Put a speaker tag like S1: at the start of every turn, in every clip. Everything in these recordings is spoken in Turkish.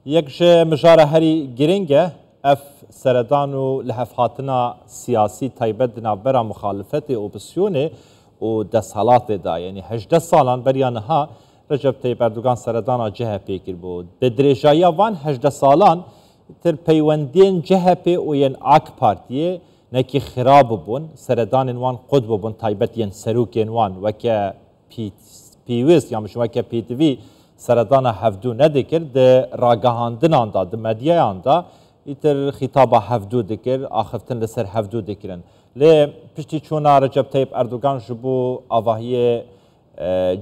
S1: یک جه مجاره هری گرنگه اف سردان و لحف هاتنا سیاسی تایبت نابرا مخالفت اپوزیسیونه و دستحالات دا یعنی 18 سالان بریانها رجب طیب اردوغان سردان جهپی کر بود به درجای وان 18 سالان تر پیوندین جهپی و ین آک پارتیه نکی خراب بون سردان وان قد بون تایبت ین سروک وان وکه پیویس یا مش وکه پی تی وی سردان هفدو ندکر ده راگهاندنان دا ده مدیان دا ایتر خطابه هفدو دکر آخفتن لسر هفدو دکرن لی پشتی چونا رجب طیب اردوغان جبو آواهی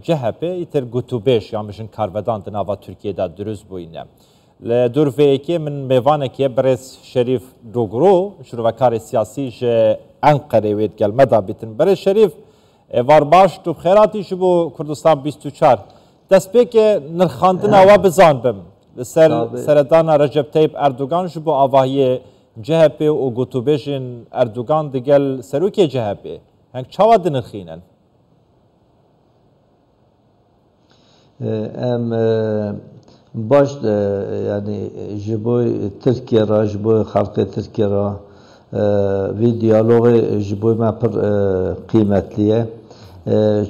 S1: CHP ایتر گوتوبیش یا مشن کاربدان دناوا ترکیه دا دروز بوینه لدور ویکی من میوانه که برس شریف دوگرو شروعکار سیاسی جه انقره وید گل مدا بیتن برس شریف وار باش تو خیراتی شبو کردستان 24 دست بی که نرخاندن آوا بزان بم سردان رجب طیب اردوغان شبو آواهی CHP و گوتوبیشن اردوغان دگل سروکی CHP هنگ چاوا دنرخینن
S2: ام باش yani jiboy Türkiye ra jiboy halkı Türkiye ra ve diyaloğu jiboy me pir kıymetliye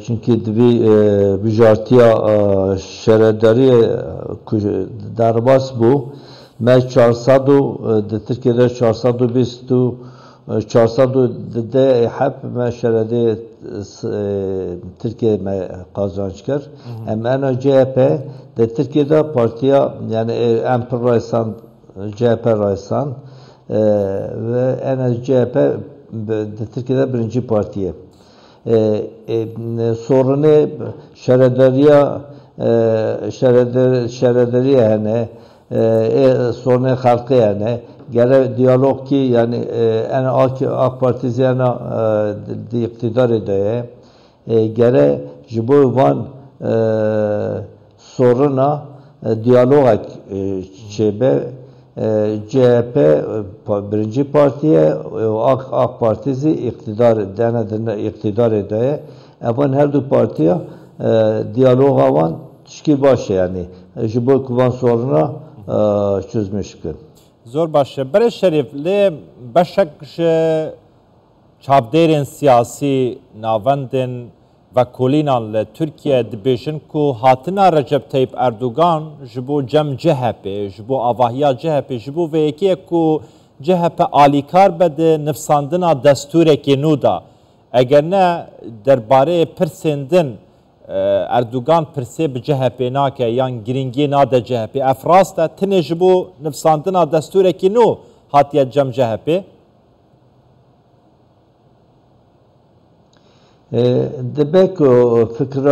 S2: çünkü dibi bijartiya şeredari derbas bu me 400 de Türkiye'de 420 400 de hep me şerede Türkiye me kazanç kar. Ama ana CHP de Türkiye'de partiya yani Empir Raysan CHP Raysan ve ana CHP de Türkiye'de birinci partiye. Sorunu şeredariye yani sorunu halkı yani gene diyalog ki yani en AK Partisi yani iktidar ediyor. Gene jibo van soruna diyalog çebe CHP birinci partiye AK Partisi iktidar ediyor. Ama her du partiye diyalog avan tişki baş yani jibo kuvan soruna çözmüşkün.
S1: زور باشه برای شریف لی بشکش چابدارین سیاسی ناوندن و کلینان ل ترکیه دبیشن کو هاتنا رجب طیب اردوغان جبو جم CHP جبو آواهیا CHP جبو ویکی کو CHP آلیکار بده نفساندنا دستور کی نودا اگر نه درباره پرسندن اردوغان پرسه به CHP ناکه یان گرینگی ناده CHP افراسته تنه جبو نفساندنا دستوره که نو هاتیه جم CHP
S2: دبک فکر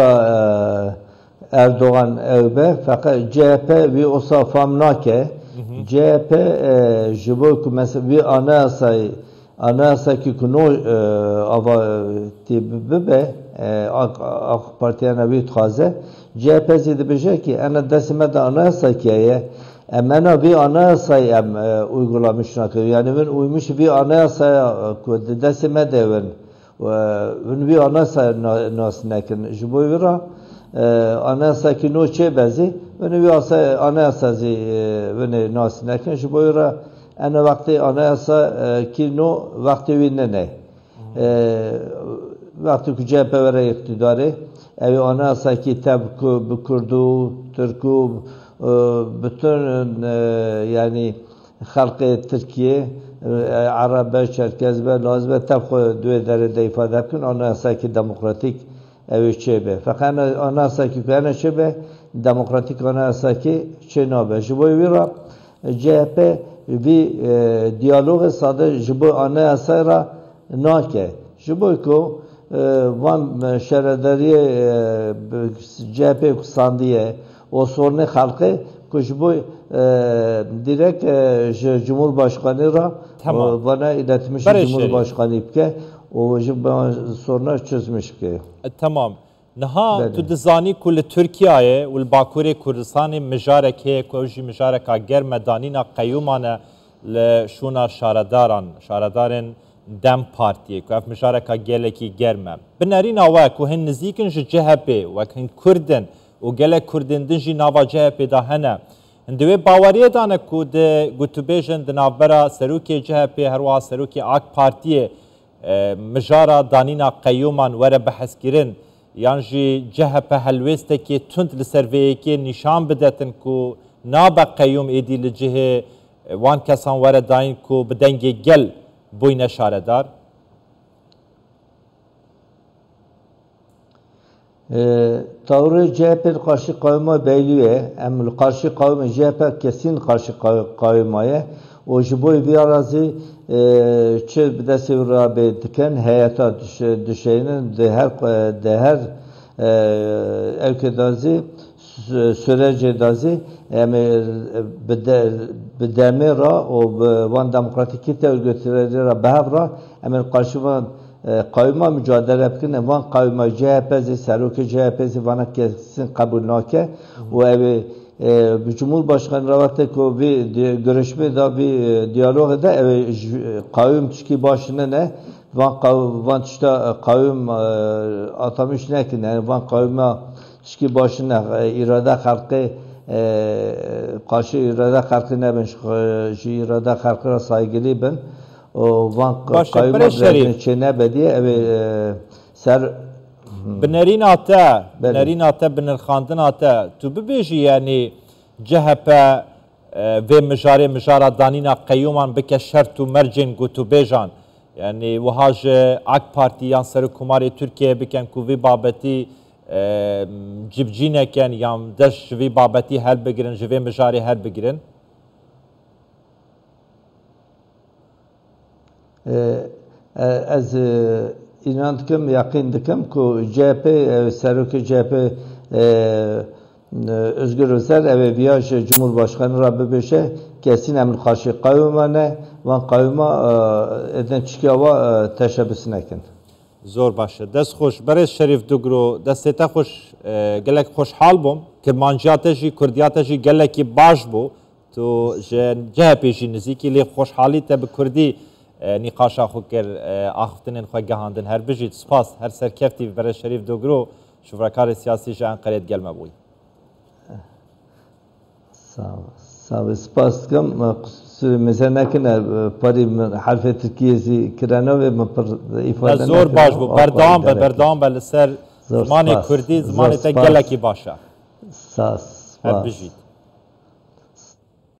S2: اردوغان اوبه فقط CHP وی اصافام ناکه CHP جبو که مثلا وی anayasa ki konu ava tibe AK Parti'ye nevi taze CHP zedi beje ki ana desime de anayasa kiye emena bir anayasayı uygulamış nakı yani ben uymuş bir anayasaya desime de ben bir anayasa nasıl nekin jiboy vera anayasa ki no çebezi ben bir anayasa ben nasıl nekin jiboy vera ana vakti anayasa ki no vakti vinne vakti ki CHP vere iktidarı evi anayasa ki tabi Kurdu, Türkü bütün yani halkı Türkiye Arap, Çerkez ve Laz ve tabi düğeleri ifade etkin anayasa ki demokratik evi çebe fakat anayasa ki ana çebe demokratik anayasa ki çenabe jiboy vira CHP bir diyalog sade jibo anayasa ra nake jibo ko van şeredariye CHP kusandiye o sorunu halkı ko jibo direkt Cumhurbaşkanı ra bana iletmiş Cumhurbaşkanı ki o jibo sorunu çözmüş ki
S1: tamam نها تو دزانی کل ترکیه و الباکوری کردستان مجارک هی کوجی مجارک اگر مدانینا قیومانه لشونا شاردارن دم پارتیه که اف مجارک گلکی گرمه بنارین آوا که هن نزیکن جه CHP و هن کردن و گله کردن دنجی نوا CHP دا هنه هندوی باوریه دانه کو ده گوتوبیجن دنابرا سروکی جهپی هروا سروکی آک پارتیه مجارا دانینا قیومان وره بحث گیرن یانجی جهپ هلوسته که تند لسرویه که نشان بدتن کو نابا قیوم ایدی لجهه وان کسان وره داین کو بدنگی گل بوی نشاره دار
S2: Tavırı CHP karşı kavma beyliğe, em karşı kavma CHP kesin karşı kavmaya. O jiboy bir arazi çı bir sevra diken hayata düşeyinin değer evkedazi sürece dazi bedemira o van demokratik örgütleri behevra emin karşıvan kavma mücadele bkin van kavma CHP'si Serokê CHP'si vana kesin kabul nake ve evi Cumhurbaşkanı Ravat'ta ko bir görüşme da bir diyalog da evi kavim çıkı başına ne van çıta kavim atamış ne ki yani van kavime çıkı başına irade halkı karşı irade halkı ne ben şu irade halkına saygılı ben van kavime çene bediye evi ser
S1: بنرین آتا بنرخاندن آتا تو ببیجی یعنی جهپ و مجاره دانینا قیومان بکه شرط و مرجن گوتو بیجان یعنی وهاج اک پارتیان سر کماری ترکیه بکن کو وی بابتی جبجینه کن یا دش وی بابتی هل بگیرن جوی مجاره هل بگیرن
S2: از İnandıkım, yakındıkım ki CHP, Serokê CHP Özgür Özel ev viyaj Cumhurbaşkanı Rabbi Beşe kesin emin karşı kavimane ve kavima eden çıkıva teşebbüsün ekin.
S1: Zor başa. Dest hoş. Berez Şerif Dugro destete hoş gelek hoş hal bum ki manjiyata jî Kurdiyata jî gelekî baş bu tu CHP jî nizîkî lê hoşhalî te bi Kurdî نقاشا خو کر آختنین خو گهاندن هر بجید سپاس هر سرکفتی برای شریف دوگرو شورکار سیاسی جان قرید گلمه بوی
S2: sağ سپاس کم مثلا نکنه پاری حرف ترکیه کرانه و پر ifade
S1: زور باش بو بردام بل سر زمان کردی زمان تا گلکی باشه
S2: سپاس
S1: هر بجید